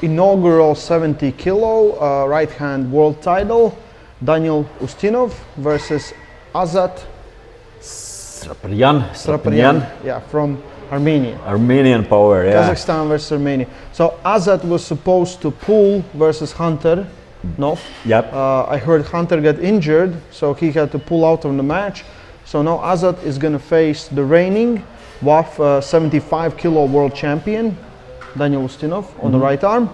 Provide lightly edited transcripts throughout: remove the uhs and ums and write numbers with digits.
inaugural 70 kilo right hand world title, DANIL USTINOV versus AZAT SRAPYAN. Yeah, from Armenia. Armenian power, yeah. Kazakhstan versus Armenia. So AZAT was supposed to pull versus Hunter. No. Yep. I heard Hunter got injured, so he had to pull out of the match. So now AZAT is going to face the reigning WAF 75 kilo world champion, DANIL USTINOV, on the right arm.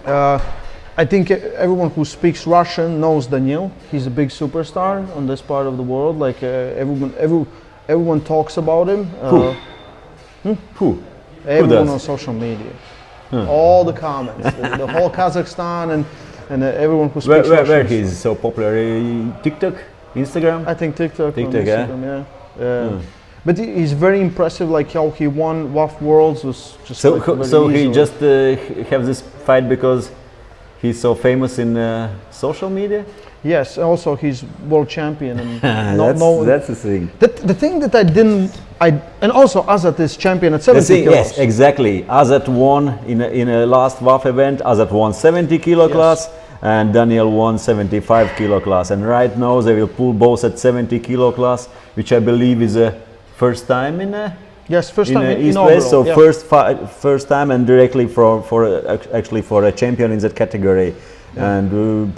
I think everyone who speaks Russian knows DANIL. He's a big superstar on this part of the world. Like everyone talks about him. Who? Everyone on social media. All the comments, the whole Kazakhstan and everyone who speaks Russian. Where he's so popular? TikTok, Instagram? I think TikTok, Instagram, yeah. But he's very impressive. Like how he won WAF Worlds was just so. Like So easily. he just have this fight because he's so famous in social media. Yes, also he's world champion. And that's the thing. The thing that and also AZAT is champion at 70 kilos. Yes, exactly. AZAT won in a last WAF event. AZAT won 70 kilo class, and DANIL won 75 kilo class. And right now they will pull both at 70 kilo class, which I believe is a first time in first time in East West. So first time, and directly for a champion in that category. And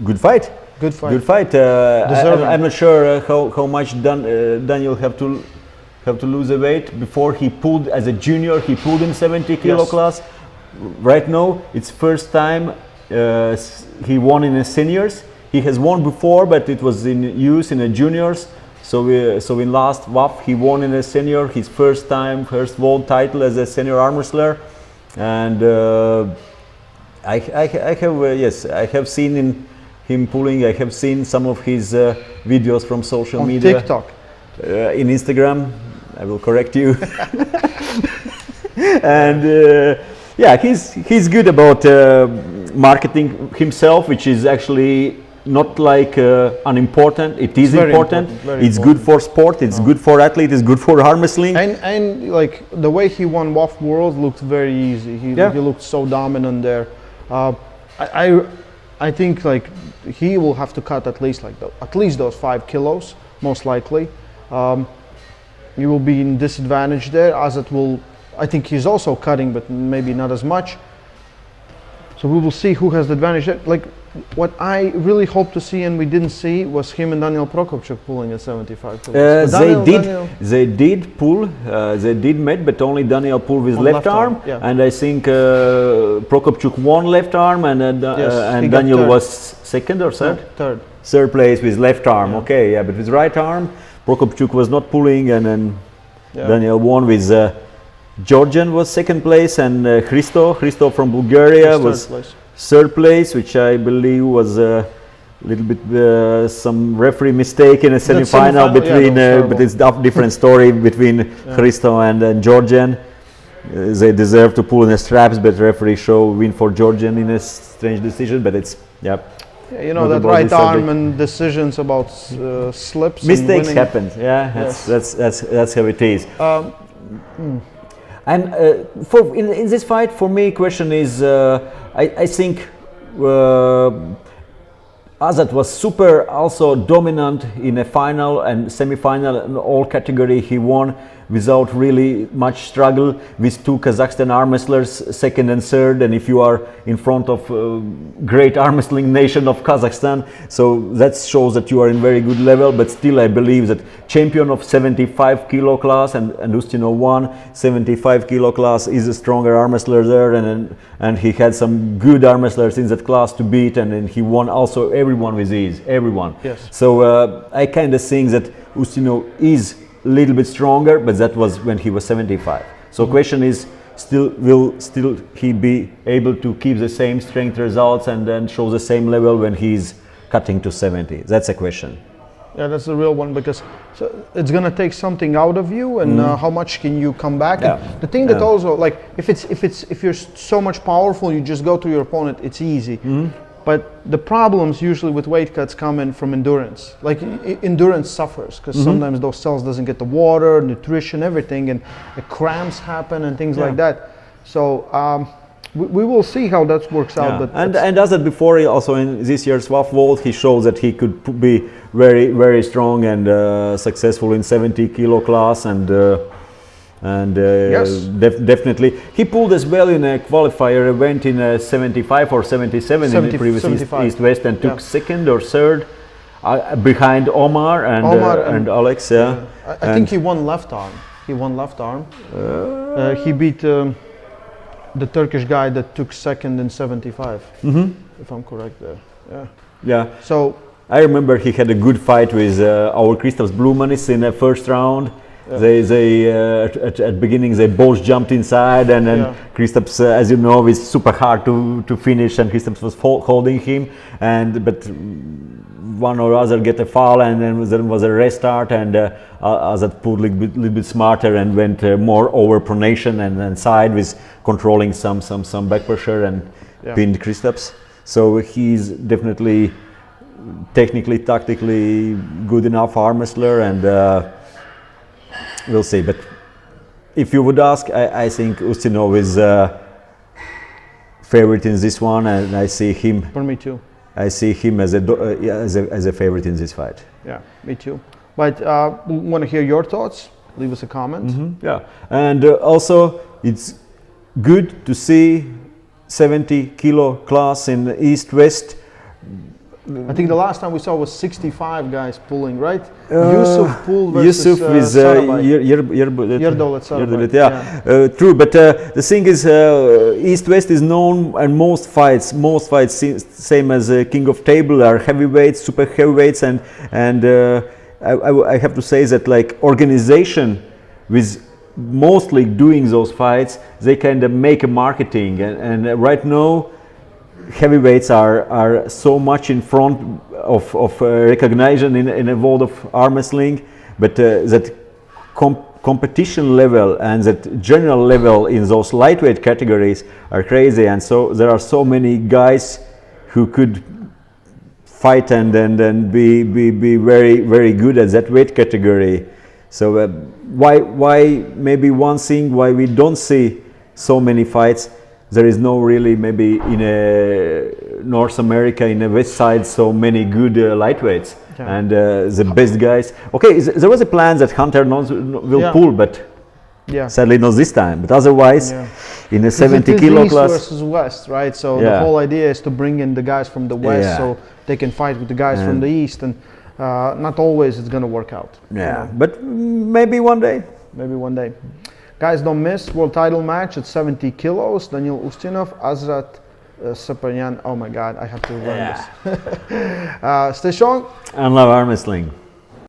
good fight. Good fight. Good fight. I'm not sure how much DANIL have to lose the weight. Before he pulled as a junior, he pulled in 70 kilo class. Right now, it's first time he won in the seniors. He has won before, but it was in use in the juniors. So in last WAF, he won in a senior. His first world title as a senior arm wrestler. And I have seen him pulling. I have seen some of his videos from social media. TikTok. In Instagram, I will correct you. And he's good about marketing himself, which is actually not like unimportant. It is important. It's good for sport. It's good for athlete. It's good for arm wrestling. And like the way he won WAF World looked very easy. He looked so dominant there. I think like he will have to cut at least those 5 kilos, most likely. You will be in disadvantage there. AZAT will. I think he's also cutting, but maybe not as much. So we will see who has the advantage there. Like what I really hope to see and we didn't see was him and Daniel Prokopchuk pulling at 75 kilos. They did pull. They did met, but only Daniel pulled with left arm. Yeah. And I think Prokopchuk won left arm, and Daniel was second or third. Third place with left arm. Yeah. Okay, yeah, but with right arm, Prokopchuk was not pulling, and then Daniel won with. Georgian was second place, and Christo from Bulgaria was third place, which I believe was a little bit some referee mistake in a semi-final between, but it's a different story between Christo and Georgian. They deserve to pull in the straps, but referee show win for Georgian in a strange decision. But it's you know that right arm and decisions about slips. Mistakes happen. Yeah, that's how it is. And in this fight, for me, question is, I think AZAT was super also dominant in a final and semi-final in all category. He won without really much struggle with two Kazakhstan arm wrestlers, second and third. And if you are in front of great arm wrestling nation of Kazakhstan, so that shows that you are in very good level. But still, I believe that champion of 75 kilo class and USTINOV won 75 kilo class is a stronger arm wrestler there, and he had some good arm wrestlers in that class to beat, and then he won also everyone with ease, everyone. Yes. So I kind of think that USTINOV is a little bit stronger, but that was when he was 75. So question is, will he be able to keep the same strength results and then show the same level when he's cutting to 70? That's a question. Yeah, that's the real one, because it's gonna take something out of you, and how much can you come back? Yeah. And the thing that also, like, if you're so much powerful, you just go to your opponent. It's easy. But the problems usually with weight cuts come in from endurance. Like endurance suffers because sometimes those cells doesn't get the water, nutrition, everything, and the cramps happen and things like that. So we will see how that works out. But and as I before, also in this year's WAF World, he shows that he could be very, very strong and successful in 70 kilo class, and Yes. definitely he pulled as well in a qualifier event in 75 or 77 in the previous 75. East-West, and took second or third behind Omar and Alex. Yeah, I think he won left arm. He won left arm. He beat the Turkish guy that took second in 75, if I'm correct there. Yeah. Yeah. So I remember he had a good fight with our Kristaps Blumanis in the first round. They at beginning they both jumped inside, and then Kristaps, as you know, is super hard to finish, and Kristaps was holding him, but one or other get a foul, and then there was a restart, and Azat pulled a little bit smarter and went more over pronation and side with controlling some back pressure and pinned Kristaps. So he's definitely technically, tactically good enough arm wrestler, and we'll see. But if you would ask, I think Ustinov is favorite in this one, and I see him. For me too. I see him as a favorite in this fight. Yeah, me too. But we want to hear your thoughts. Leave us a comment. Yeah, and also it's good to see 70 kilo class in East-West. I think the last time we saw was 65 guys pulling, right? Yusuf pulled versus Yusuf with Yerdolet. Yeah, true. But the thing is, East-West is known, and most fights, same as King of Table, are heavyweights, super heavyweights, and I have to say that like organization with mostly doing those fights, they kind of make a marketing, and right now heavyweights are so much in front of recognition in the world of arm wrestling, but that competition level and that general level in those lightweight categories are crazy, and so there are so many guys who could fight and be very, very good at that weight category. So why maybe one thing why we don't see so many fights, there is no really maybe in North America, in the West side, so many good lightweights and the best guys. Okay, there was a plan that Hunter will pull, but sadly not this time. But otherwise, in the 70 kilo East class versus West, right? So the whole idea is to bring in the guys from the West, so they can fight with the guys from the East, and not always it's going to work out. Yeah, you know? But maybe one day. Maybe one day. Guys, don't miss world title match at 70 kilos. Daniil Ustinov, AZAT, SRAPYAN. Oh my God, I have to learn this. Stay strong. And love arm wrestling.